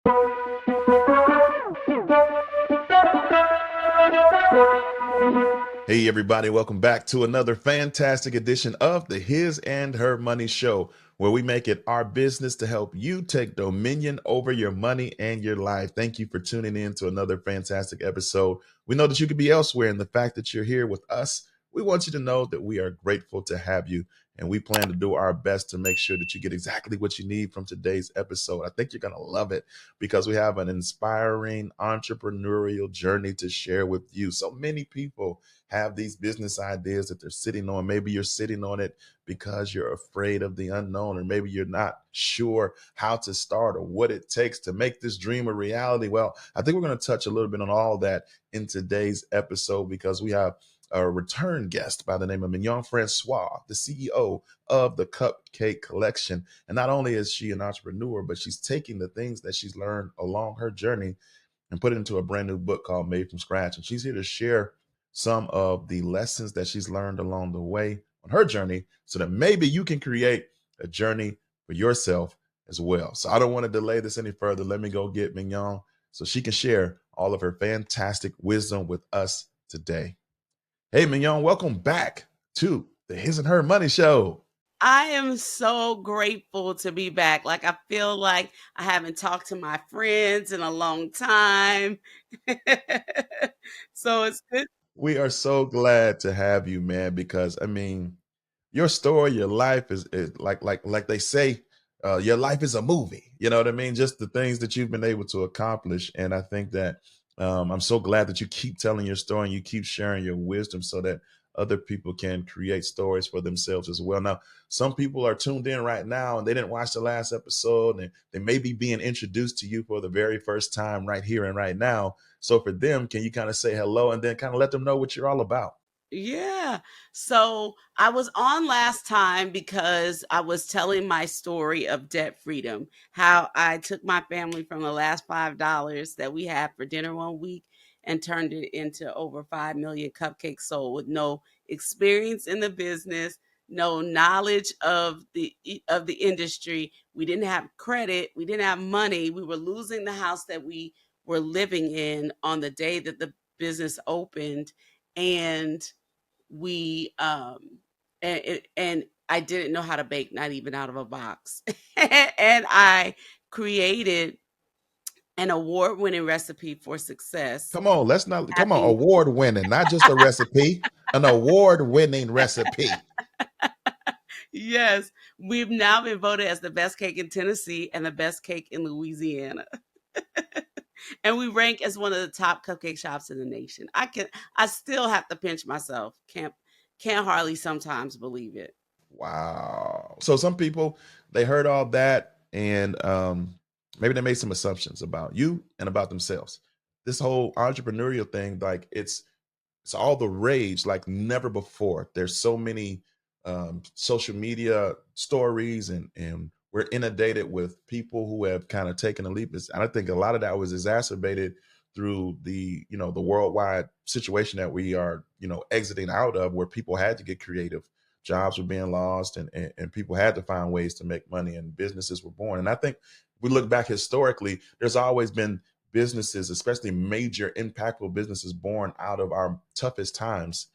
Hey, everybody, welcome back to another fantastic edition of the His and Her Money Show, where we make it our business to help you take dominion over your money and your life. Thank you for tuning in to another fantastic episode. We know that you could be elsewhere, and the fact that you're here with us, we want you to know that we are grateful to have you, and we plan to do our best to make sure that you get exactly what you need from today's episode. I think you're going to love it because we have an inspiring entrepreneurial journey to share with you. So many people have these business ideas that they're sitting on. Maybe you're sitting on it because you're afraid of the unknown, or maybe you're not sure how to start or what it takes to make this dream a reality. Well, I think we're going to touch a little bit on all that in today's episode because we have a return guest by the name of Mignon Francois, the CEO of the Cupcake collection. And not only is she an entrepreneur, but she's taking the things that she's learned along her journey and put it into a brand new book called Made from Scratch. And she's here to share some of the lessons that she's learned along the way on her journey so that maybe you can create a journey for yourself as well. So I don't want to delay this any further. Let me go get Mignon so she can share all of her fantastic wisdom with us today. Hey, Mignon, welcome back to the His and Her Money Show. I am so grateful to be back. Like, I feel like I haven't talked to my friends in a long time. So it's good. We are so glad to have you, man, because your story, your life is like they say, your life is a movie. You know what I mean? Just the things that you've been able to accomplish. And I think that I'm so glad that you keep telling your story and you keep sharing your wisdom so that other people can create stories for themselves as well. Now, some people are tuned in right now and they didn't watch the last episode and they may be being introduced to you for the very first time right here and right now. So for them, can you kind of say hello and then kind of let them know what you're all about? Yeah. So I was on last time because I was telling my story of debt freedom, how I took my family from the last $5 that we had for dinner one week and turned it into over 5 million cupcakes sold with no experience in the business, no knowledge of the industry. We didn't have credit, we didn't have money. We were losing the house that we were living in on the day that the business opened, and we and I didn't know how to bake, not even out of a box. And I created an award-winning recipe for success Come on, let's not come on, having award winning, not just a recipe, an award winning recipe. yes, we've now been voted as the best cake in Tennessee and the best cake in Louisiana. And we rank as one of the top cupcake shops in the nation. I still have to pinch myself. Can't hardly sometimes believe it. Wow. So some people they heard all that and maybe they made some assumptions about you and about themselves. This whole entrepreneurial thing, like it's all the rage like never before. There's so many social media stories and we're inundated with people who have kind of taken a leap. And I think a lot of that was exacerbated through the worldwide situation that we are exiting out of, where people had to get creative, jobs were being lost, and people had to find ways to make money, and businesses were born. And I think we look back historically, there's always been businesses, especially major impactful businesses, born out of our toughest times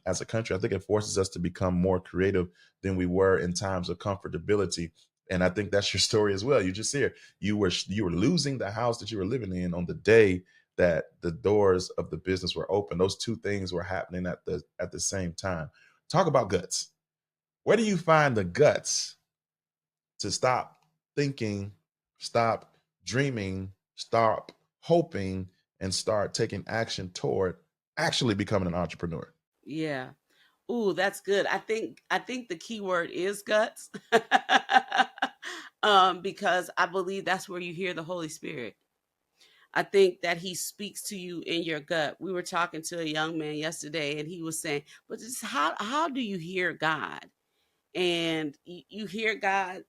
as a country. I think it forces us to become more creative than we were in times of comfortability. And I think that's your story as well. You just here, you were losing the house that you were living in on the day that the doors of the business were open. Those two things were happening at the same time. Talk about guts. Where do you find the guts to stop thinking, stop dreaming, stop hoping, and start taking action toward actually becoming an entrepreneur? Yeah. Ooh, that's good. I think the key word is guts. Because I believe that's where you hear the Holy Spirit. I think that he speaks to you in your gut. We were talking to a young man yesterday and he was saying, "But just how do you hear God?" And you hear God,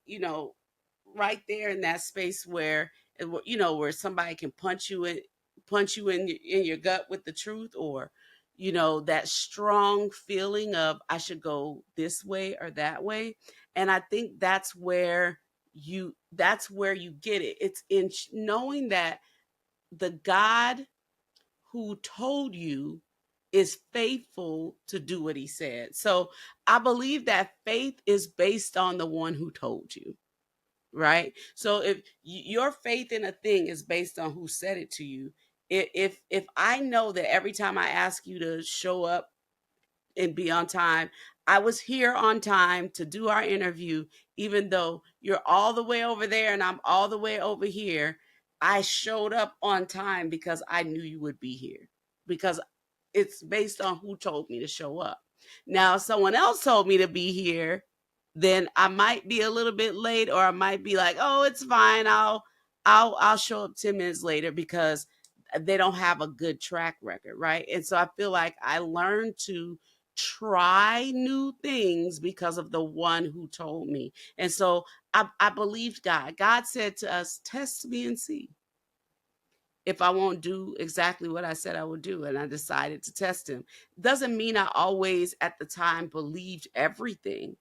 right there in that space where where somebody can punch you in your gut with the truth, or that strong feeling of I should go this way or that way. And I think that's where that's where you get it. It's in knowing that the God who told you is faithful to do what he said. So I believe that faith is based on the one who told you, right? So if your faith in a thing is based on who said it to you, if I know that every time I ask you to show up and be on time. I was here on time to do our interview, even though you're all the way over there and I'm all the way over here. I showed up on time because I knew you would be here, because it's based on who told me to show up. Now, if someone else told me to be here, then I might be a little bit late, or I might be like, "Oh, it's fine. I'll show up 10 minutes later," because they don't have a good track record, right? And so I feel like I learned to try new things because of the one who told me. And so I believed God. God said to us, "Test me and see if I won't do exactly what I said I would do." And I decided to test him. Doesn't mean I always at the time believed everything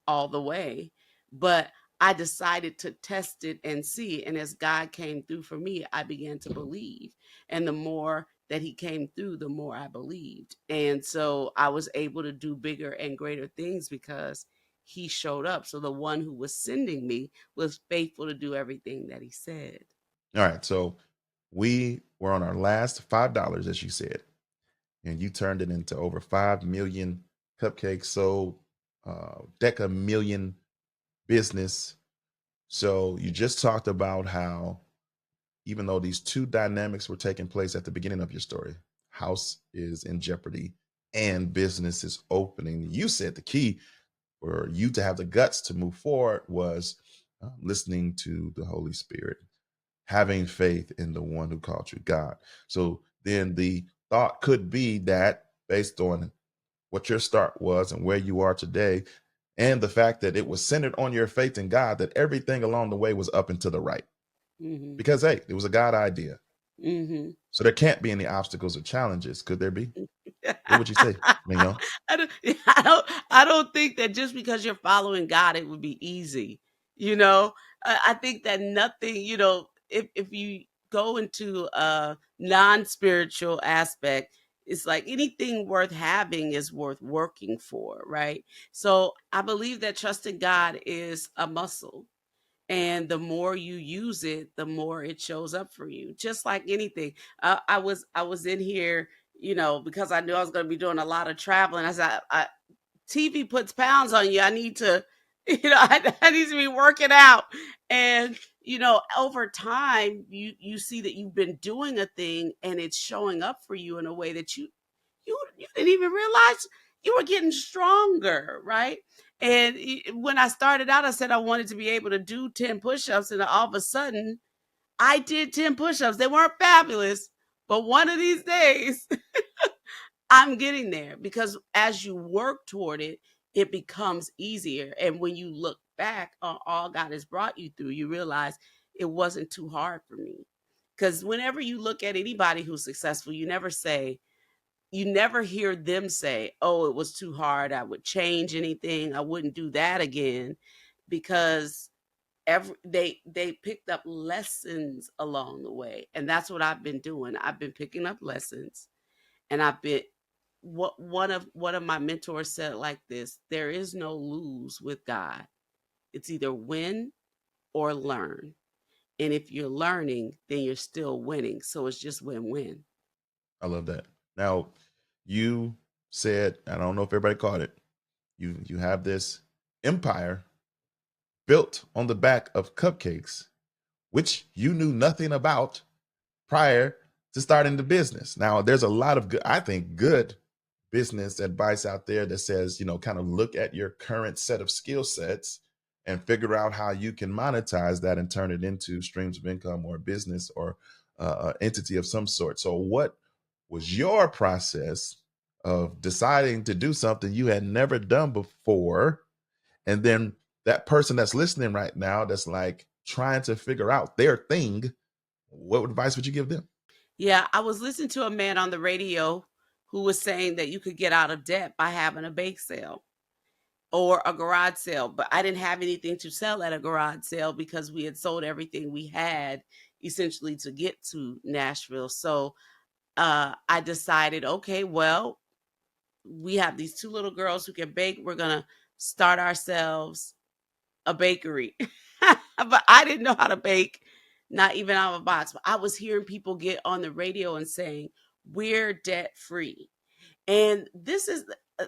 all the way, but I decided to test it and see. And as God came through for me, I began to believe. And the more that he came through, the more I believed. And so I was able to do bigger and greater things because he showed up. So the one who was sending me was faithful to do everything that he said. All right. So we were on our last $5, as you said, and you turned it into over 5 million cupcakes sold, deca million business. So you just talked about how, even though these two dynamics were taking place at the beginning of your story, house is in jeopardy and business is opening. You said the key for you to have the guts to move forward was listening to the Holy Spirit, having faith in the one who called you God. So then the thought could be that, based on what your start was and where you are today, and the fact that it was centered on your faith in God, that everything along the way was up and to the right. Mm-hmm. Because, hey, it was a God idea. Mm-hmm. So there can't be any obstacles or challenges. Could there be? What would you say, I Mignon? don't, I don't think that just because you're following God, it would be easy. You know, I think that nothing, if you go into a non-spiritual aspect, it's like anything worth having is worth working for, right? So I believe that trusting God is a muscle, and the more you use it, the more it shows up for you, just like anything. I was in here, because I knew I was going to be doing a lot of traveling. I said, TV puts pounds on you. I need to, I need to be working out. And over time, you see that you've been doing a thing and it's showing up for you in a way that you didn't even realize you were getting stronger, right? And when I started out, I said I wanted to be able to do 10 push-ups, and all of a sudden I did 10 push-ups. They weren't fabulous, but one of these days I'm getting there, because as you work toward it, it becomes easier. And when you look back on all God has brought you through, you realize it wasn't too hard for me. Because whenever you look at anybody who's successful, you never hear them say, "Oh, it was too hard. I would change anything. I wouldn't do that again," because they picked up lessons along the way. And that's what I've been doing. I've been picking up lessons, and I've been what one of my mentors said it like this: there is no lose with God. It's either win or learn. And if you're learning, then you're still winning. So it's just win-win. I love that. Now, you said, I don't know if everybody caught it. You have this empire built on the back of cupcakes, which you knew nothing about prior to starting the business. Now, there's a lot of good, I think, good business advice out there that says, kind of look at your current set of skill sets and figure out how you can monetize that and turn it into streams of income or a business or entity of some sort. So, what was your process of deciding to do something you had never done before? And then that person that's listening right now, that's like trying to figure out their thing, what advice would you give them? Yeah, I was listening to a man on the radio who was saying that you could get out of debt by having a bake sale. or a garage sale. But I didn't have anything to sell at a garage sale because we had sold everything we had essentially to get to Nashville. So I decided, okay, well, we have these two little girls who can bake. We're going to start ourselves a bakery. But I didn't know how to bake, not even out of a box. But I was hearing people get on the radio and saying, we're debt free. And this is,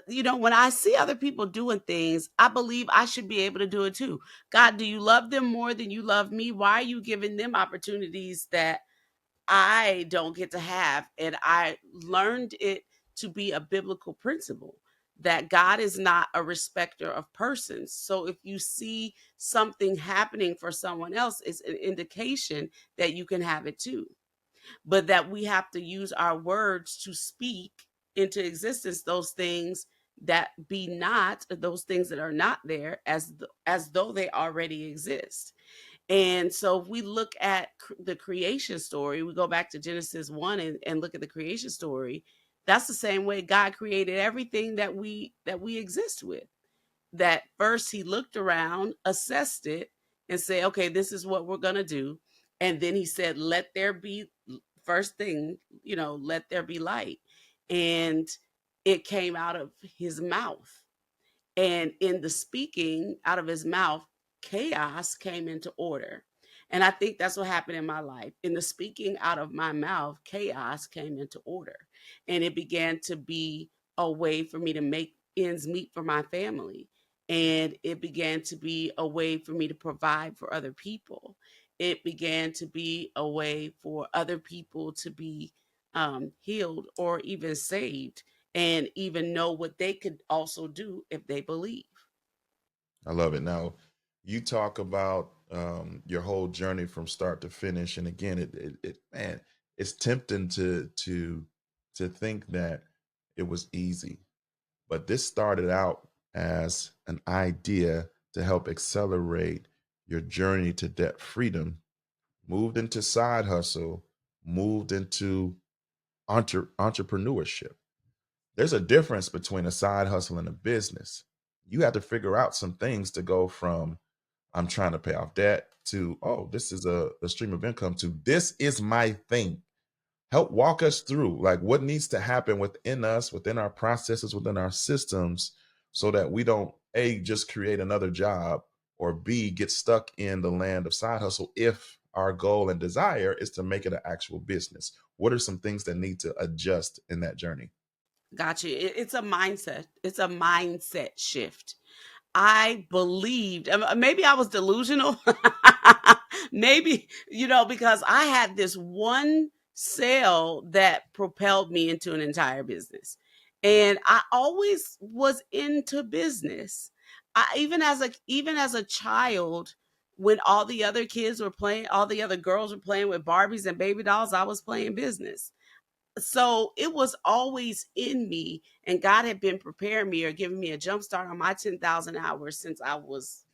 when I see other people doing things, I believe I should be able to do it too. God, do you love them more than you love me? Why are you giving them opportunities that I don't get to have? And I learned it to be a biblical principle that God is not a respecter of persons. So if you see something happening for someone else, it's an indication that you can have it too, but that we have to use our words to speak into existence those things that be not, those things that are not there, as though they already exist. And so if we look at the creation story, we go back to Genesis 1 and look at the creation story. That's the same way God created everything that we exist with. That first he looked around, assessed it, and said, okay, this is what we're going to do. And then he said, let there be, first thing, let there be light. And it came out of his mouth. And in the speaking out of his mouth, chaos came into order. And I think that's what happened in my life. In the speaking out of my mouth, chaos came into order. And it began to be a way for me to make ends meet for my family. And it began to be a way for me to provide for other people. It began to be a way for other people to be healed or even saved, and even know what they could also do if they believe. I love it. Now, you talk about your whole journey from start to finish, and again, man, it's tempting to think that it was easy, but this started out as an idea to help accelerate your journey to debt freedom, moved into side hustle, moved into entrepreneurship. There's a difference between a side hustle and a business. You have to figure out some things to go from I'm trying to pay off debt to, oh, this is a stream of income to this is my thing. Help walk us through like what needs to happen within us, within our processes, within our systems, so that we don't A, just create another job, or B, get stuck in the land of side hustle if our goal and desire is to make it an actual business. What are some things that need to adjust in that journey? Gotcha. It's a mindset. It's a mindset shift. I believed, maybe I was delusional. Maybe, because I had this one sale that propelled me into an entire business. And I always was into business. Even as a child, when all the other kids were playing, all the other girls were playing with Barbies and baby dolls, I was playing business. So it was always in me, and God had been preparing me or giving me a jump start on my 10,000 hours since I was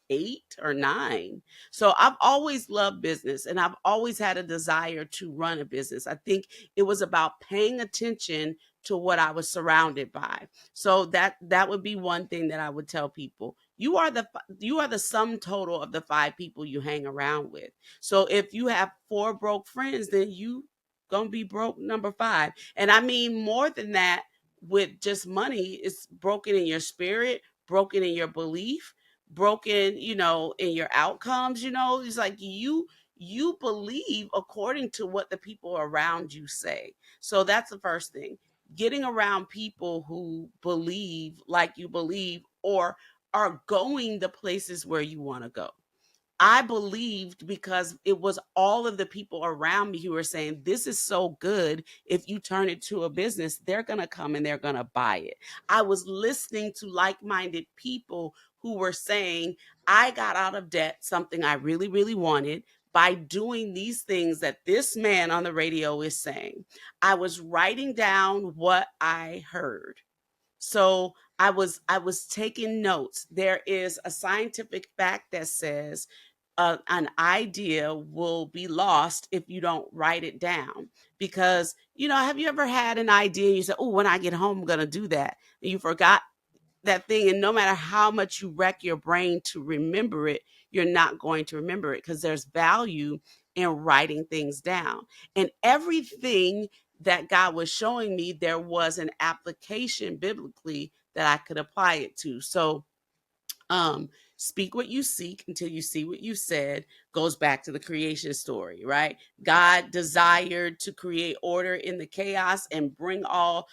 8 or 9. So I've always loved business, and I've always had a desire to run a business. I think it was about paying attention to what I was surrounded by. So that would be one thing that I would tell people. You are the sum total of the 5 people you hang around with. So if you have 4 broke friends, then you gonna be broke number 5. And I mean more than that. With just money, it's broken in your spirit, broken in your belief, broken, in your outcomes. It's like you believe according to what the people around you say. So that's the first thing. Getting around people who believe like you believe, or are going the places where you want to go. I believed because it was all of the people around me who were saying, this is so good. If you turn it to a business, they're going to come and they're going to buy it. I was listening to like minded people who were saying, I got out of debt, something I really, really wanted, by doing these things that this man on the radio is saying. I was writing down what I heard. So I was taking notes. There is a scientific fact that says an idea will be lost if you don't write it down. Because have you ever had an idea and you said, "Oh, when I get home, I'm going to do that," and you forgot? that thing, and no matter how much you wreck your brain to remember it, you're not going to remember it, because there's value in writing things down. And everything that God was showing me, there was an application biblically that I could apply it to. So um speak what you seek until you see what you said goes back to the creation story, right? God desired to create order in the chaos and bring all,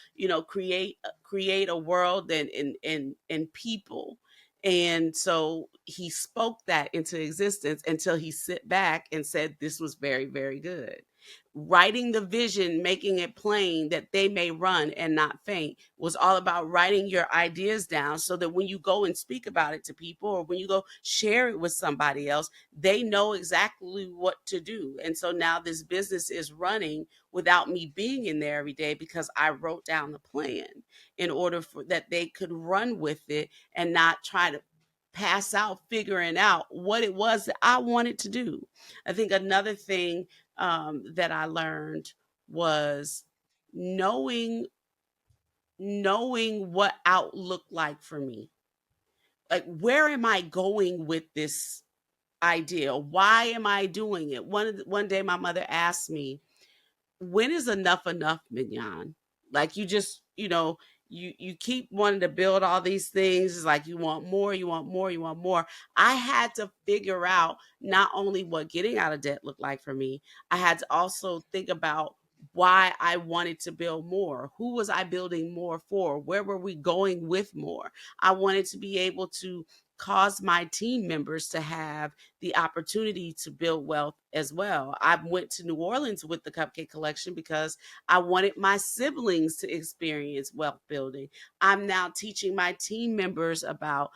create a world and people. And so he spoke that into existence until he sit back and said this was very, very good. Writing the vision, making it plain that they may run and not faint, was all about writing your ideas down so that when you go and speak about it to people, or when you go share it with somebody else, they know exactly what to do. And so now this business is running without me being in there every day, because I wrote down the plan in order for that they could run with it and not try to pass out figuring out what it was that I wanted to do. I think another thing that I learned was knowing knowing what out looked like for me. Like, where am I going with this idea? Why am I doing it? One day my mother asked me, when is enough, Mignon? Like, you just, you keep wanting to build all these things. It's like you want more, you want more, you want more. I had to figure out not only what getting out of debt looked like for me, I had to also think about why I wanted to build more. Who was I building more for? Where were we going with more? I wanted to be able to cause my team members to have the opportunity to build wealth as well. I went to New Orleans with the Cupcake Collection because I wanted my siblings to experience wealth building. I'm now teaching my team members about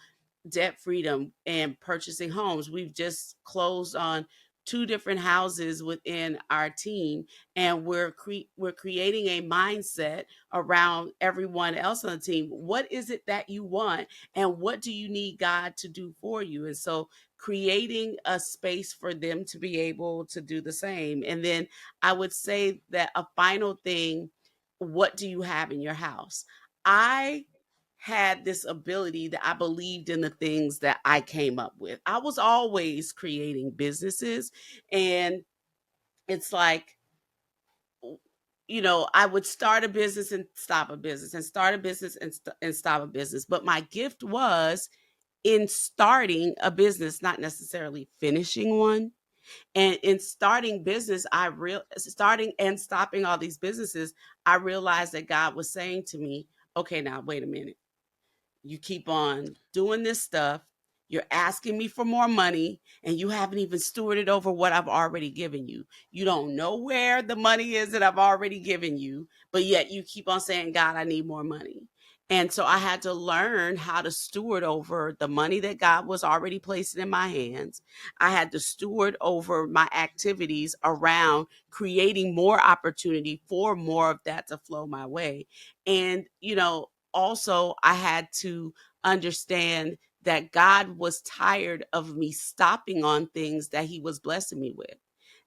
debt freedom and purchasing homes. We've just closed on two different houses within our team, and we're creating a mindset around everyone else on the team. What is it that you want, and what do you need God to do for you? And so creating a space for them to be able to do the same. And then I would say that a final thing, what do you have in your house? I had this ability that I believed in the things that I came up with. I was always creating businesses, and it's like, I would start a business and stop a business and start a business and stop a business. But my gift was in starting a business, not necessarily finishing one. And in starting and stopping all these businesses, I realized that God was saying to me, okay, now wait a minute. You keep on doing this stuff. You're asking me for more money, and you haven't even stewarded over what I've already given you. You don't know where the money is that I've already given you, but yet you keep on saying, God, I need more money. And so I had to learn how to steward over the money that God was already placing in my hands. I had to steward over my activities around creating more opportunity for more of that to flow my way. And, also I had to understand that God was tired of me stopping on things that he was blessing me with.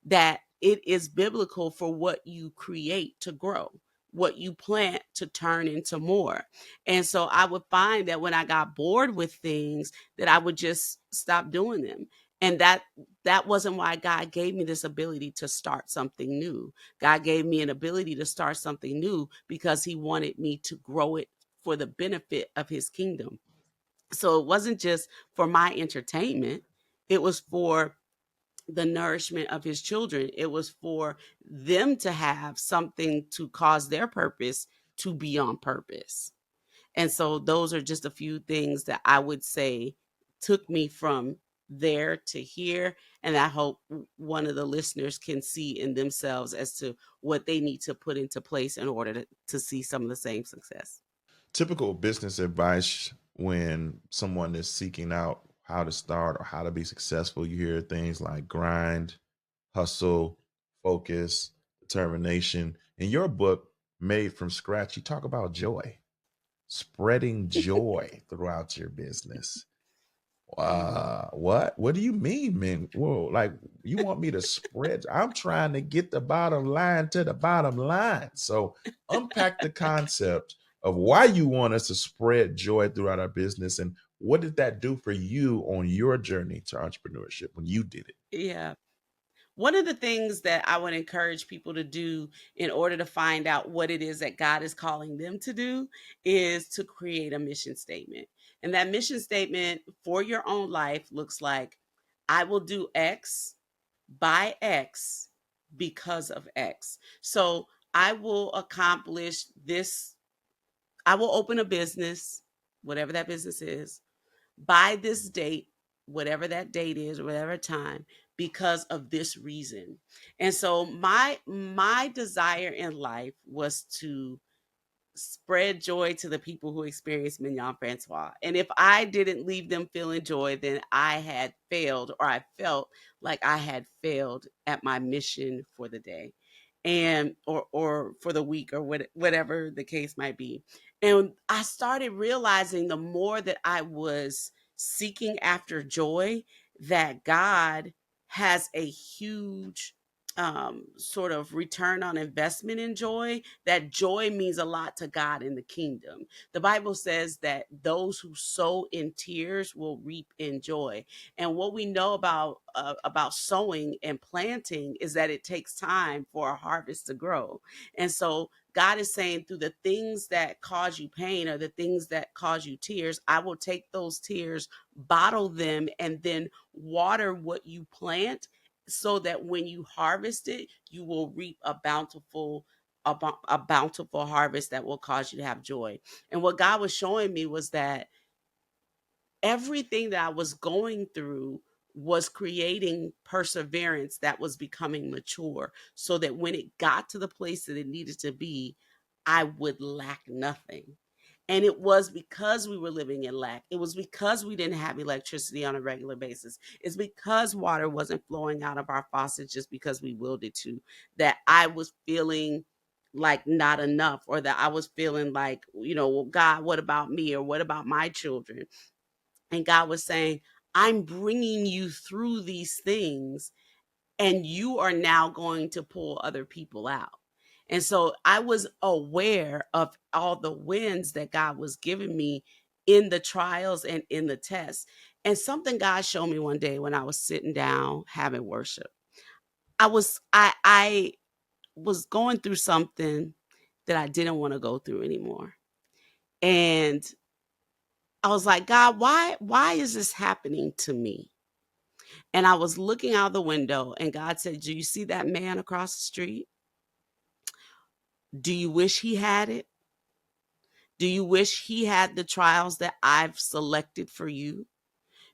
That it is biblical for what you create to grow, what you plant to turn into more. And so I would find that when I got bored with things, that I would just stop doing them. And that wasn't why God gave me this ability to start something new. God gave me an ability to start something new because he wanted me to grow it for the benefit of his kingdom. So it wasn't just for my entertainment, it was for the nourishment of his children. It was for them to have something to cause their purpose to be on purpose. And so those are just a few things that I would say took me from there to here. And I hope one of the listeners can see in themselves as to what they need to put into place in order to see some of the same success. Typical business advice when someone is seeking out how to start or how to be successful, you hear things like grind, hustle, focus, determination. In your book, Made from Scratch, you talk about joy, spreading joy throughout your business. What? What do you mean, man? Whoa, like you want me to spread? I'm trying to get the bottom line to the bottom line. So unpack the concept of why you want us to spread joy throughout our business, and what did that do for you on your journey to entrepreneurship when you did it? Yeah. One of the things that I would encourage people to do in order to find out what it is that God is calling them to do is to create a mission statement. And that mission statement for your own life looks like, I will do X by X because of X. So I will accomplish this. I will open a business, whatever that business is, by this date, whatever that date is, or whatever time, because of this reason. And so my desire in life was to spread joy to the people who experience Mignon Francois. And if I didn't leave them feeling joy, then I had failed, or I felt like I had failed at my mission for the day, and or for the week, or whatever the case might be. And I started realizing the more that I was seeking after joy, that God has a huge sort of return on investment in joy. That joy means a lot to God in the kingdom. The Bible says that those who sow in tears will reap in joy. And what we know about sowing and planting is that it takes time for a harvest to grow. And so God is saying, through the things that cause you pain, or the things that cause you tears, I will take those tears, bottle them, and then water what you plant, so that when you harvest it, you will reap a bountiful harvest that will cause you to have joy. And what God was showing me was that everything that I was going through was creating perseverance that was becoming mature, so that when it got to the place that it needed to be, I would lack nothing. And it was because we were living in lack. It was because we didn't have electricity on a regular basis. It's because water wasn't flowing out of our faucets just because we willed it to, that I was feeling like not enough, or that I was feeling like, well, God, what about me? Or what about my children? And God was saying, I'm bringing you through these things, and you are now going to pull other people out. And so I was aware of all the wins that God was giving me in the trials and in the tests. And something God showed me one day when I was sitting down having worship. I was going through something that I didn't want to go through anymore. And I was like, God, why is this happening to me? And I was looking out the window, and God said, do you see that man across the street? Do you wish he had it? Do you wish he had the trials that I've selected for you?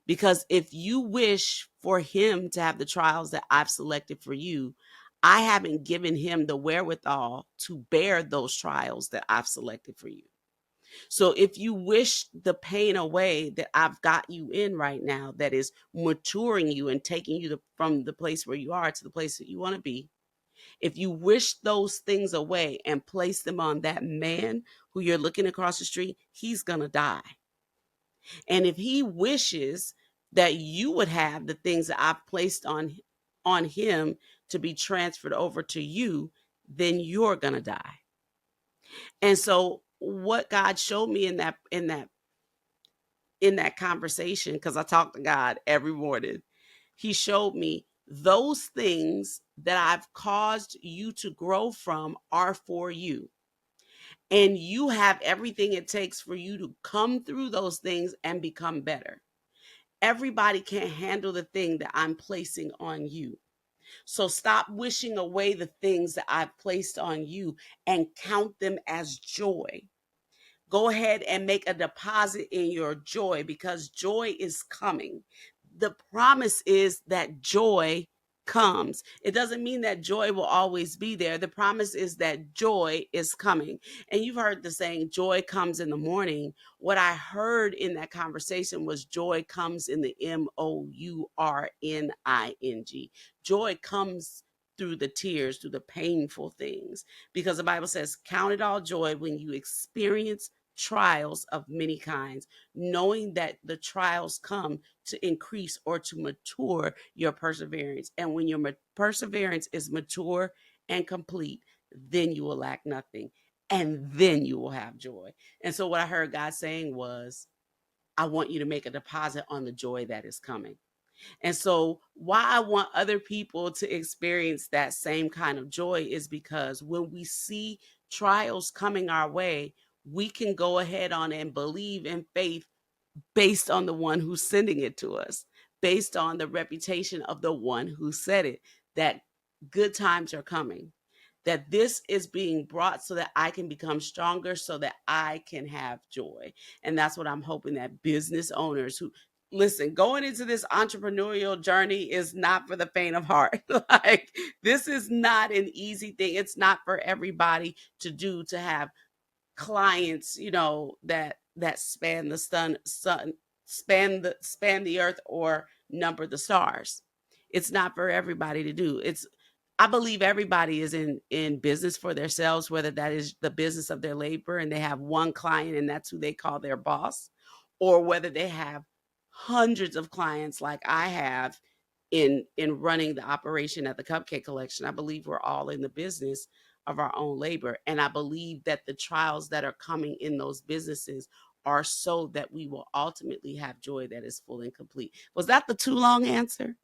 Because if you wish for him to have the trials that I've selected for you, I haven't given him the wherewithal to bear those trials that I've selected for you. So if you wish the pain away that I've got you in right now, that is maturing you and taking you from the place where you are to the place that you want to be, if you wish those things away and place them on that man who you're looking across the street, he's going to die. And if he wishes that you would have the things that I've placed on him to be transferred over to you, then you're going to die. And so what God showed me in that conversation, because I talk to God every morning, he showed me those things that I've caused you to grow from are for you. And you have everything it takes for you to come through those things and become better. Everybody can't handle the thing that I'm placing on you. So stop wishing away the things that I've placed on you and count them as joy. Go ahead and make a deposit in your joy, because joy is coming. The promise is that joy comes. It doesn't mean that joy will always be there. The promise is that joy is coming. And you've heard the saying, joy comes in the morning. What I heard in that conversation was joy comes in the MOURNING. Joy comes through the tears, through the painful things, because the Bible says, count it all joy when you experience trials of many kinds, knowing that the trials come to increase or to mature your perseverance. And when your perseverance is mature and complete, then you will lack nothing. and then you will have joy. And so what I heard God saying was, I want you to make a deposit on the joy that is coming. And so, why I want other people to experience that same kind of joy is because when we see trials coming our way, we can go ahead on and believe in faith based on the one who's sending it to us, based on the reputation of the one who said it, that good times are coming, that this is being brought so that I can become stronger, so that I can have joy. And that's what I'm hoping that business owners who, listen, going into this entrepreneurial journey is not for the faint of heart. Like, this is not an easy thing. It's not for everybody to do, to have clients, that span the sun, span the earth, or number the stars. It's not for everybody to do. It's I believe everybody is in business for themselves, whether that is the business of their labor and they have one client and that's who they call their boss, or whether they have hundreds of clients like I have in running the operation at the Cupcake Collection. I believe we're all in the business of our own labor, and I believe that the trials that are coming in those businesses are so that we will ultimately have joy that is full and complete. Was that the too long answer?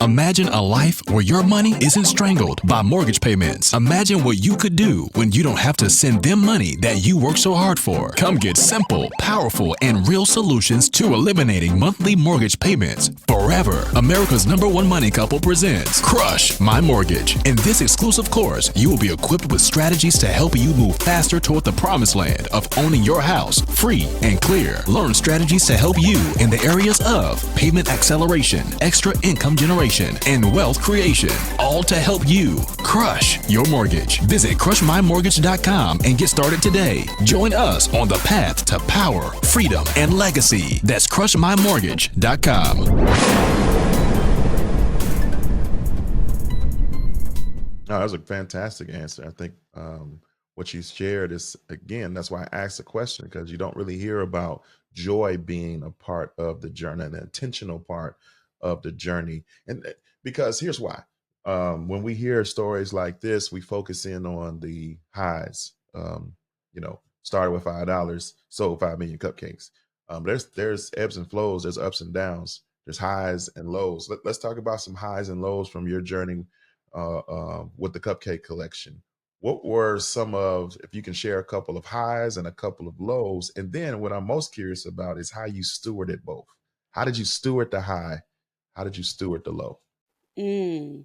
Imagine a life where your money isn't strangled by mortgage payments. Imagine what you could do when you don't have to send them money that you work so hard for. Come get simple, powerful, and real solutions to eliminating monthly mortgage payments forever. America's #1 money couple presents Crush My Mortgage. In this exclusive course, you will be equipped with strategies to help you move faster toward the promised land of owning your house free and clear. Learn strategies to help you in the areas of payment acceleration, extra income generation, and wealth creation, all to help you crush your mortgage. Visit crushmymortgage.com and get started today. Join us on the path to power, freedom, and legacy. That's crushmymortgage.com. No, that was a fantastic answer. I think what you shared is, again, that's why I asked the question, because you don't really hear about joy being a part of the journey, an intentional part of the journey. And because here's why. When we hear stories like this, we focus in on the highs. Started with $5, sold 5 million cupcakes. There's ebbs and flows, there's ups and downs, there's highs and lows. Let's talk about some highs and lows from your journey with the Cupcake Collection. What were some of, if you can share a couple of highs and a couple of lows? And then what I'm most curious about is how you stewarded both. How did you steward the high? How did you steward the low? Mm.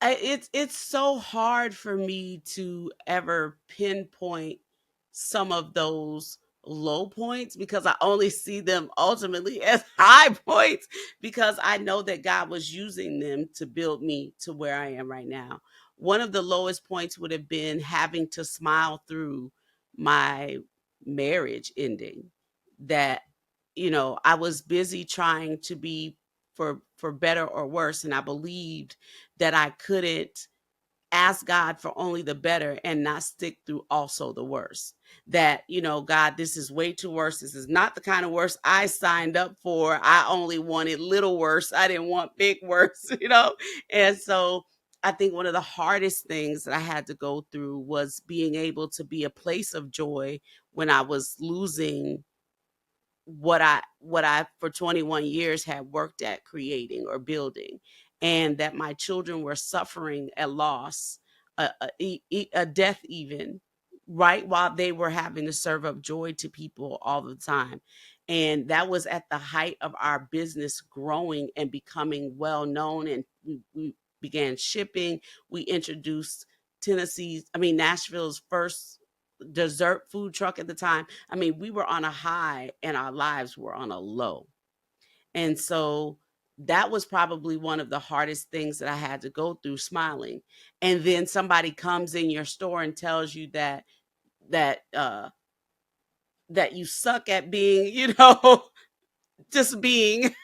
It's so hard for me to ever pinpoint some of those low points because I only see them ultimately as high points, because I know that God was using them to build me to where I am right now. One of the lowest points would have been having to smile through my marriage ending. That, I was busy trying to be for better or worse, and I believed that I couldn't ask God for only the better and not stick through also the worst. That, God, this is way too worse. This is not the kind of worse I signed up for. I only wanted little worse. I didn't want big worse, And so I think one of the hardest things that I had to go through was being able to be a place of joy when I was losing what I for 21 years had worked at creating or building, and that my children were suffering a loss, a death even, right while they were having to serve up joy to people all the time. And that was at the height of our business growing and becoming well known, and we began shipping. We introduced Nashville's first dessert food truck at the time. We were on a high and our lives were on a low. And so that was probably one of the hardest things that I had to go through, smiling. And then somebody comes in your store and tells you that that you suck at being, just being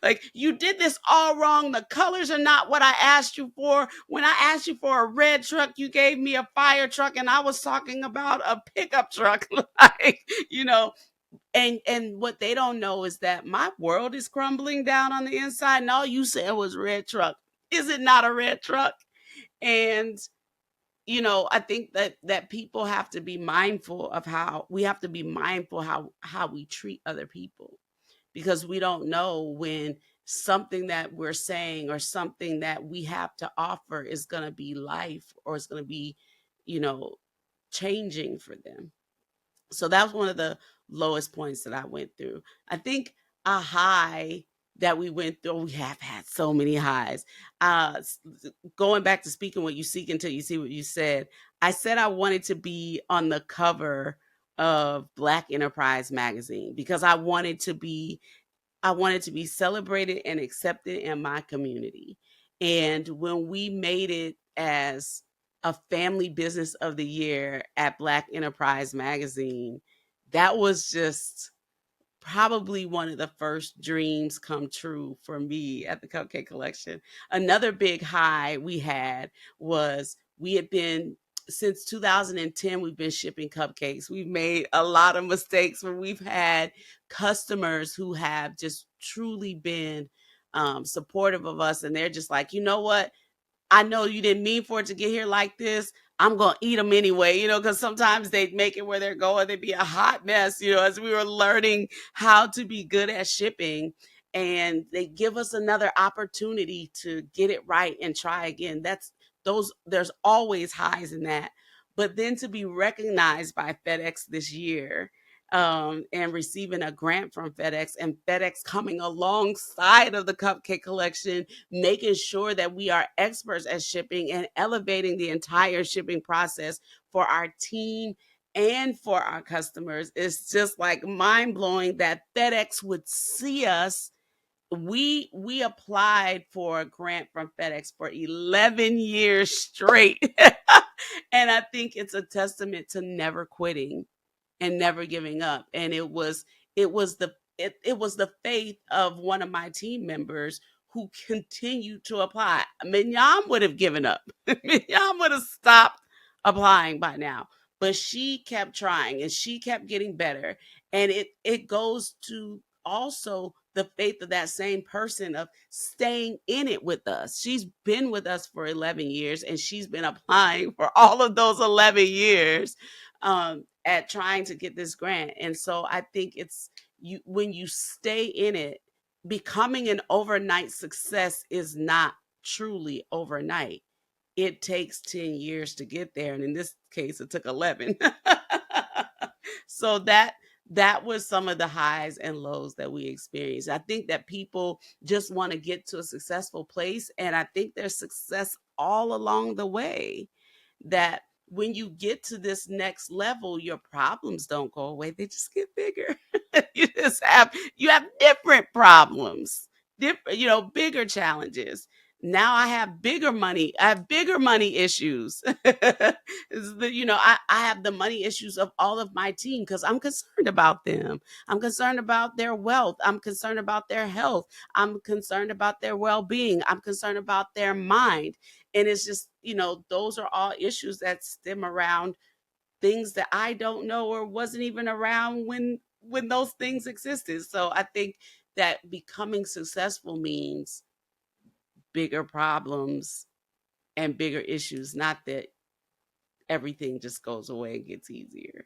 like, you did this all wrong. The colors are not what I asked you for. When I asked you for a red truck, you gave me a fire truck, and I was talking about a pickup truck. Like, you know And what they don't know is that my world is crumbling down on the inside, and all you said was red truck. Is it not a red truck? And I think that people have to be mindful of how we have to be mindful how we treat other people, because we don't know when something that we're saying or something that we have to offer is going to be life, or it's going to be you know changing for them. So that was one of the lowest points that I went through. I think a high that we went through, we have had so many highs. Going back to speaking what you seek until you see what you said, I said I wanted to be on the cover of Black Enterprise magazine because I wanted to be celebrated and accepted in my community. And when we made it as a family business of the year at Black Enterprise Magazine, that was just probably one of the first dreams come true for me at the Cupcake Collection. Another big high we had was we had been since 2010 we've been shipping cupcakes. We've made a lot of mistakes where we've had customers who have just truly been supportive of us, and they're just like, you know what, I know you didn't mean for it to get here like this. I'm going to eat them anyway, because sometimes they make it where they're going, they'd be a hot mess, as we were learning how to be good at shipping. And they give us another opportunity to get it right and try again. There's always highs in that. But then to be recognized by FedEx this year, and receiving a grant from FedEx, and FedEx coming alongside of the Cupcake Collection, making sure that we are experts at shipping and elevating the entire shipping process for our team and for our customers. It's just like mind blowing that FedEx would see us. We applied for a grant from FedEx for 11 years straight. And I think it's a testament to never quitting and never giving up. And it was the faith of one of my team members who continued to apply. Mignon would have given up. Mignon would have stopped applying by now. But she kept trying and she kept getting better. And it goes to also the faith of that same person of staying in it with us. She's been with us for 11 years and she's been applying for all of those 11 years, at trying to get this grant. And so I think it's you when you stay in it, becoming an overnight success is not truly overnight. It takes 10 years to get there. And in this case, it took 11. So that was some of the highs and lows that we experienced. I think that people just want to get to a successful place. And I think there's success all along the way, that when you get to this next level, your problems don't go away. They just get bigger. You have different problems, bigger challenges. Now I have bigger money. I have bigger money issues. I have the money issues of all of my team because I'm concerned about them. I'm concerned about their wealth. I'm concerned about their health. I'm concerned about their well-being. I'm concerned about their mind. And it's just, those are all issues that stem around things that I don't know or wasn't even around when those things existed. So I think that becoming successful means bigger problems and bigger issues, not that everything just goes away and gets easier.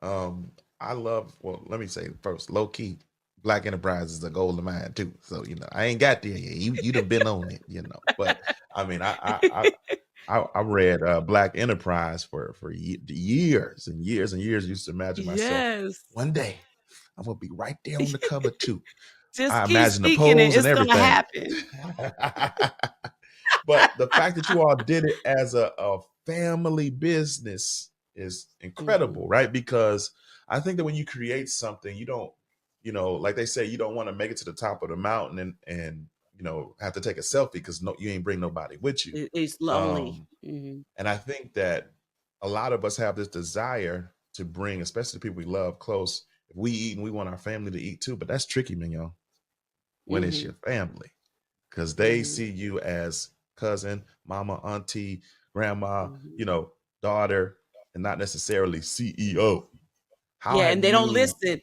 Um, I love. Well, let me say first, low key, Black Enterprise is a goal of mine too. So I ain't got there yet. You'd have been on it. But I mean, I read Black Enterprise for years and years and years. Used to imagine myself Yes. one day I'm gonna be right there on the cover too. Just I keep imagine the speaking it. pose and It's going to everything. happen. But the fact that you all did it as a family business is Hmm. incredible, right? Because I think that when you create something, you don't, like they say, you don't want to make it to the top of the mountain and have to take a selfie because you ain't bring nobody with you. It's lonely. Um, Hmm. and I think that a lot of us have this desire to bring, especially the people we love, close. If we eat and we want our family to eat too, but that's tricky, Mignon, when it's Hmm. your family because they Hmm. see you as cousin, mama, auntie, grandma, Hmm. daughter, and not necessarily CEO. How Yeah, have and they don't you? listen.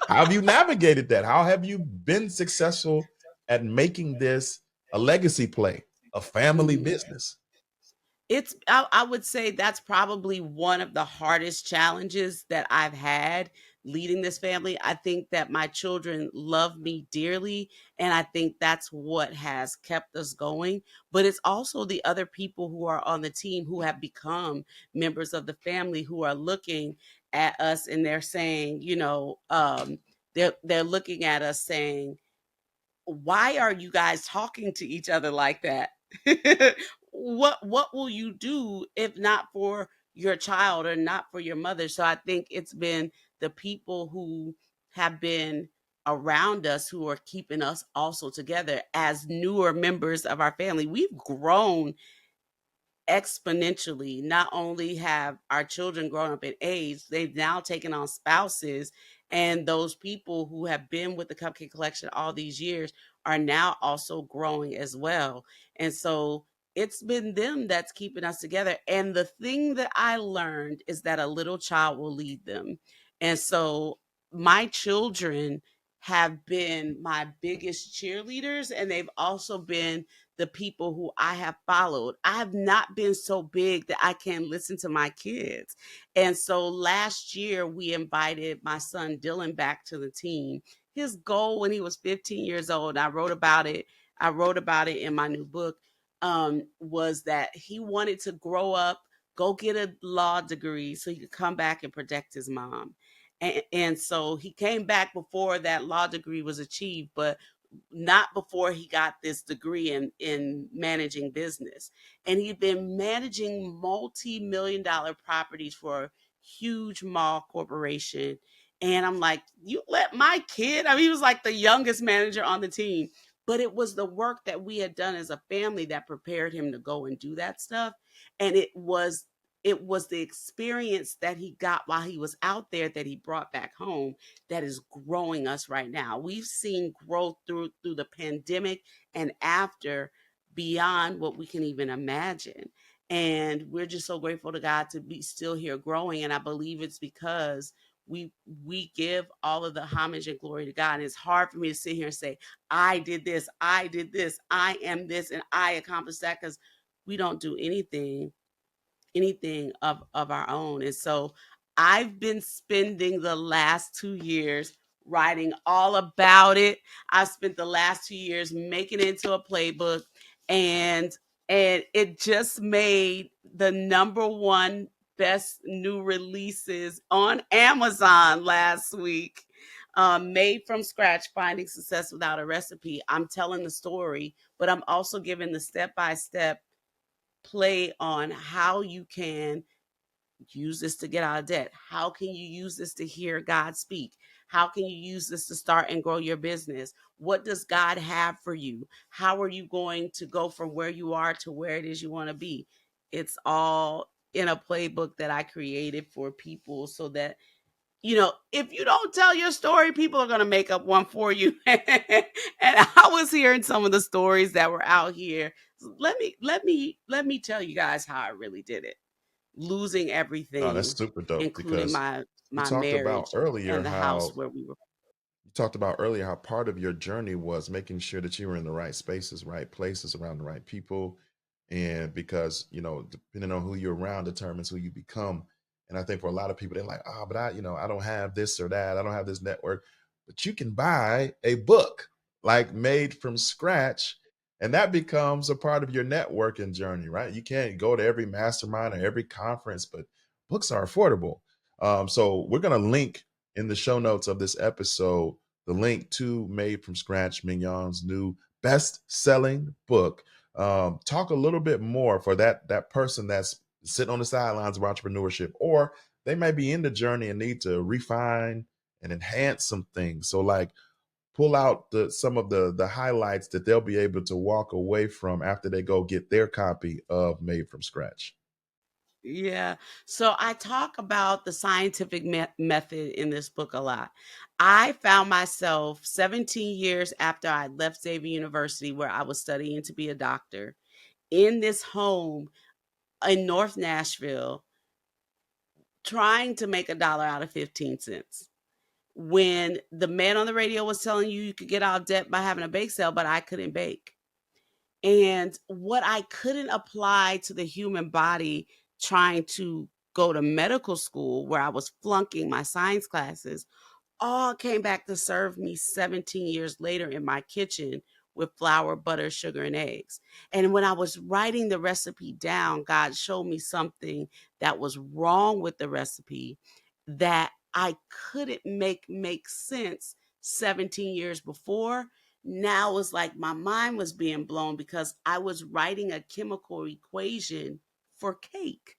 How have you navigated that? How have you been successful at making this a legacy play, a family Mhm. business? I would say that's probably one of the hardest challenges that I've had leading this family. I think that my children love me dearly, and I think that's what has kept us going. But it's also the other people who are on the team who have become members of the family who are looking at us and they're saying, they're looking at us saying, why are you guys talking to each other like that? What will you do if not for your child or not for your mother? So I think it's been the people who have been around us who are keeping us also together as newer members of our family. We've grown exponentially. Not only have our children grown up in age, they've now taken on spouses. And those people who have been with the Cupcake Collection all these years are now also growing as well. And so it's been them that's keeping us together. And the thing that I learned is that a little child will lead them. And so my children have been my biggest cheerleaders, and they've also been the people who I have followed. I have not been so big that I can listen to my kids. And so last year, we invited my son Dylan back to the team. His goal when he was 15 years old, I wrote about it. I wrote about it in my new book, was that he wanted to grow up, go get a law degree so he could come back and protect his mom. And so he came back before that law degree was achieved, but not before he got this degree in managing business. And he'd been managing multi-million dollar properties for a huge mall corporation. And I'm like, you let my kid, I mean, he was like the youngest manager on the team. But it was the work that we had done as a family that prepared him to go and do that stuff. And it was the experience that he got while he was out there that he brought back home that is growing us right now. We've seen growth through the pandemic and after, beyond what we can even imagine. And we're just so grateful to God to be still here growing. And I believe it's because we give all of the homage and glory to God. And it's hard for me to sit here and say, I did this, I am this, and I accomplished that, because we don't do anything of our own. And so I've been spending the last 2 years writing all about it. I've spent the last 2 years making it into a playbook, and it just made the number one best new releases on Amazon last week. Made from scratch, finding success without a recipe. I'm telling the story, but I'm also giving the step by step play on how you can use this to get out of debt. How can you use this to hear God speak? How can you use this to start and grow your business? What does God have for you? How are you going to go from where you are to where it is you want to be? It's all in a playbook that I created for people so that, if you don't tell your story, people are going to make up one for you. And I was hearing some of the stories that were out here. Let me tell you guys how I really did it. Losing No, that's everything, super dope including because my you my talked about marriage earlier and the house how where we were. you talked about earlier how part of your journey was making sure that you were in the right spaces, right places, around the right people. And because, depending on who you're around determines who you become. And I think for a lot of people, they're like, oh, but I don't have this or that. I don't have this network. But you can buy a book like Made from Scratch, and that becomes a part of your networking journey, right? You can't go to every mastermind or every conference, but books are affordable. So we're going to link in the show notes of this episode the link to Made from Scratch, Mignon's new best-selling book. Talk a little bit more for that person that's sitting on the sidelines of entrepreneurship, or they may be in the journey and need to refine and enhance some things. So, like, pull out some of the highlights that they'll be able to walk away from after they go get their copy of Made from Scratch. Yeah. So I talk about the scientific method in this book a lot. I found myself 17 years after I left Xavier University, where I was studying to be a doctor, in this home in North Nashville, trying to make a dollar out of 15 cents. when the man on the radio was telling you you could get out of debt by having a bake sale, but I couldn't bake. And what I couldn't apply to the human body trying to go to medical school, where I was flunking my science classes, all came back to serve me 17 years later in my kitchen with flour, butter, sugar, and eggs. And when I was writing the recipe down, God showed me something that was wrong with the recipe that I couldn't make sense 17 years before. Now it's like my mind was being blown because I was writing a chemical equation for cake.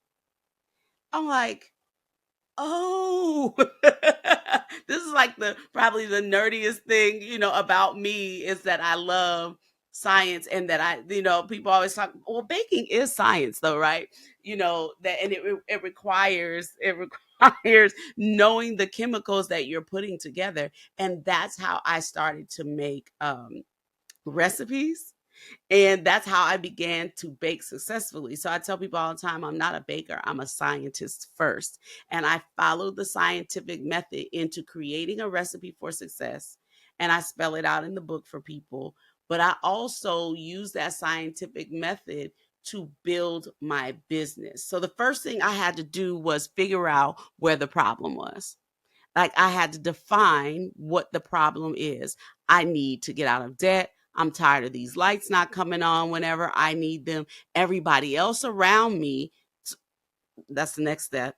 I'm like, oh, this is like the probably the nerdiest thing, about me is that I love science, and that people always talk, well, baking is science though, right? That, and it requires knowing the chemicals that you're putting together. And that's how I started to make recipes, and that's how I began to bake successfully. So I tell people all the time, I'm not a baker, I'm a scientist first. And I follow the scientific method into creating a recipe for success. And I spell it out in the book for people. But I also use that scientific method to build my business. So the first thing I had to do was figure out where the problem was. Like, I had to define what the problem is. I need to get out of debt. I'm tired of these lights not coming on whenever I need them. Everybody else around me, that's the next step.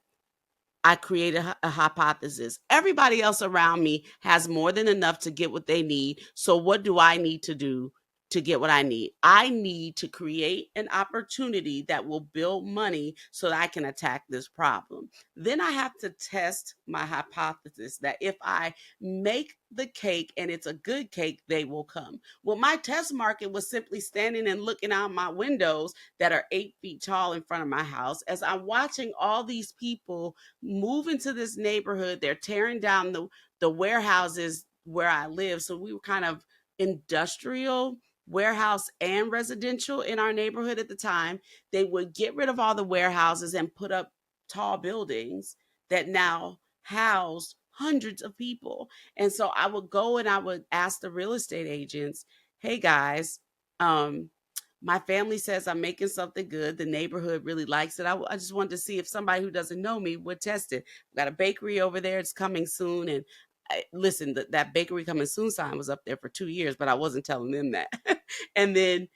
I created a hypothesis. Everybody else around me has more than enough to get what they need. So what do I need to do to get what I need? I need to create an opportunity that will build money so that I can attack this problem. Then I have to test my hypothesis that if I make the cake and it's a good cake, they will come. Well, my test market was simply standing and looking out my windows that are 8 feet tall in front of my house as I'm watching all these people move into this neighborhood. They're tearing down the warehouses where I live. So we were kind of industrial, warehouse, and residential in our neighborhood at the time. They would get rid of all the warehouses and put up tall buildings that now house hundreds of people. And so I would go and I would ask the real estate agents, hey guys, my family says I'm making something good. The neighborhood really likes it. I just wanted to see if somebody who doesn't know me would test it. We've got a bakery over there. It's coming soon. And listen, that bakery coming soon sign was up there for 2 years, but I wasn't telling them that. And then,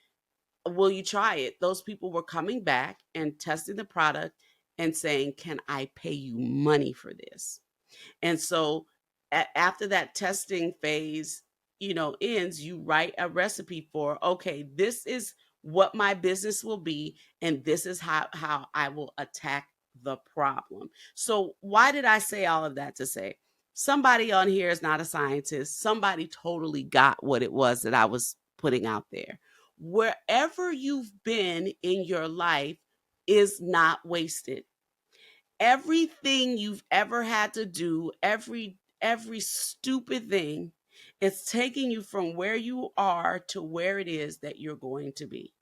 will you try it? Those people were coming back and testing the product and saying, can I pay you money for this? And so after that testing phase, ends, you write a recipe for, okay, this is what my business will be, and this is how I will attack the problem. So why did I say all of that? To say somebody on here is not a scientist. Somebody totally got what it was that I was putting out there. Wherever you've been in your life is not wasted. Everything you've ever had to do, every stupid thing, it's taking you from where you are to where it is that you're going to be,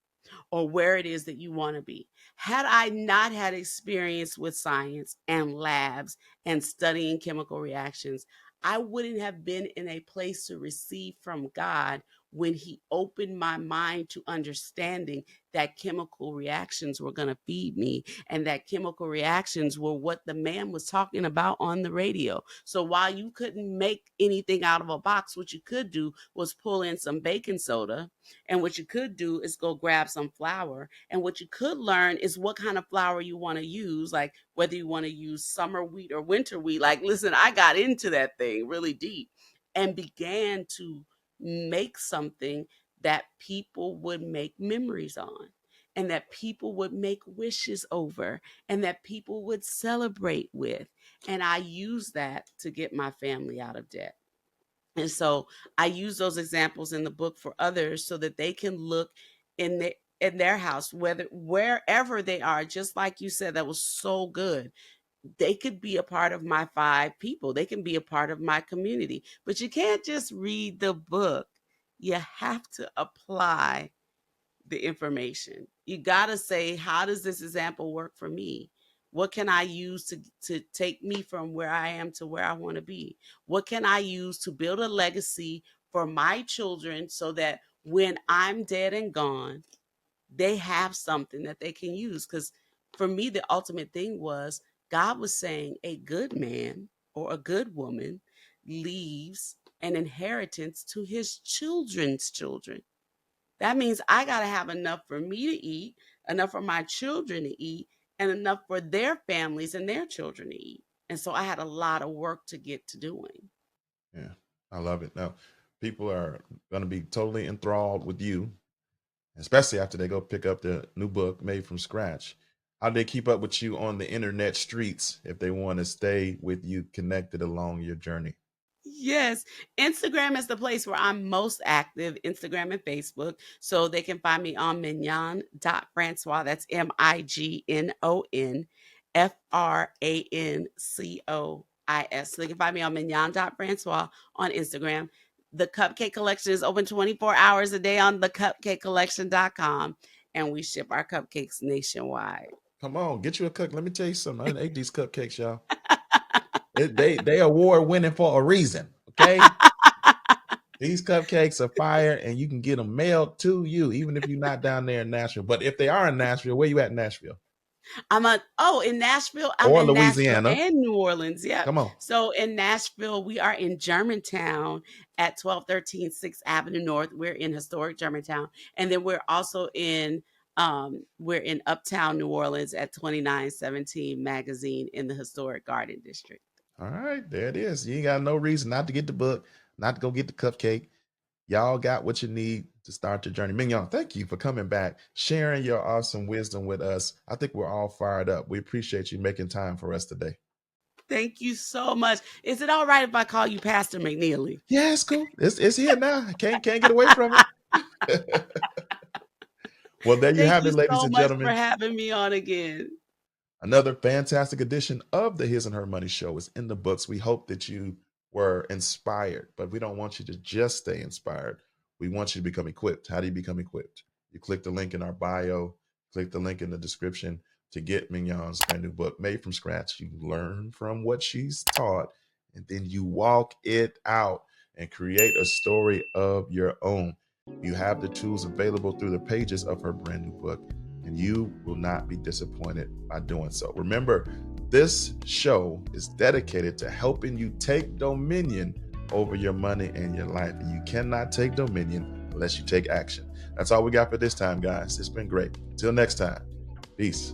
or where it is that you want to be. Had I not had experience with science and labs and studying chemical reactions, I wouldn't have been in a place to receive from God when He opened my mind to understanding that chemical reactions were going to feed me, and that chemical reactions were what the man was talking about on the radio. So while you couldn't make anything out of a box, what you could do was pull in some baking soda, and what you could do is go grab some flour. And what you could learn is what kind of flour you want to use, like whether you want to use summer wheat or winter wheat. Like, listen, I got into that thing really deep and began to make something that people would make memories on, and that people would make wishes over, and that people would celebrate with. And I use that to get my family out of debt. And so I use those examples in the book for others so that they can look in their house, wherever they are. Just like you said, that was so good. They could be a part of my 5 people. They can be a part of my community. But you can't just read the book. You have to apply the information. You got to say, how does this example work for me? What can I use to take me from where I am to where I want to be? What can I use to build a legacy for my children so that when I'm dead and gone, they have something that they can use? Because for me, the ultimate thing was God was saying a good man or a good woman leaves an inheritance to his children's children. That means I got to have enough for me to eat, enough for my children to eat, and enough for their families and their children to eat. And so I had a lot of work to get to doing. Yeah, I love it. Now, people are going to be totally enthralled with you, especially after they go pick up the new book, Made from Scratch. How do they keep up with you on the internet streets if they want to stay with you connected along your journey? Yes, Instagram is the place where I'm most active, Instagram and Facebook. So they can find me on Mignon.Francois. That's MignonFrancois. So they can find me on Mignon.Francois on Instagram. The Cupcake Collection is open 24 hours a day on thecupcakecollection.com. And we ship our cupcakes nationwide. Come on, get you a cook. Let me tell you something. I ate these cupcakes, y'all. They award winning for a reason. Okay. These cupcakes are fire, and you can get them mailed to you, even if you're not down there in Nashville. But if they are in Nashville, where you at in Nashville? In Nashville. I'm Or in Nashville Louisiana? and New Orleans. Yep. Come on. So in Nashville, we are in Germantown at 1213 6th Avenue North. We're in historic Germantown. And then we're also we're in Uptown New Orleans at 2917 Magazine in the historic Garden District. All right, there it is. You ain't got no reason not to get the book, not to go get the cupcake. Y'all got what you need to start your journey. Mignon, thank you for coming back, sharing your awesome wisdom with us. I think we're all fired up. We appreciate you making time for us today. Thank you so much. Is it all right if I call you Pastor McNeely? Yeah, it's cool. It's here now. Can't get away from it. Well, there you Thank have you it, ladies so and much for gentlemen. having me on again. Another fantastic edition of the His and Her Money Show is in the books. We hope that you were inspired, but we don't want you to just stay inspired. We want you to become equipped. How do you become equipped? You click the link in our bio, click the link in the description to get Mignon's brand new book, Made from Scratch. You learn from what she's taught, and then you walk it out and create a story of your own. You have the tools available through the pages of her brand new book, and you will not be disappointed by doing so. Remember, this show is dedicated to helping you take dominion over your money and your life. And you cannot take dominion unless you take action. That's all we got for this time, guys. It's been great. Till next time. Peace.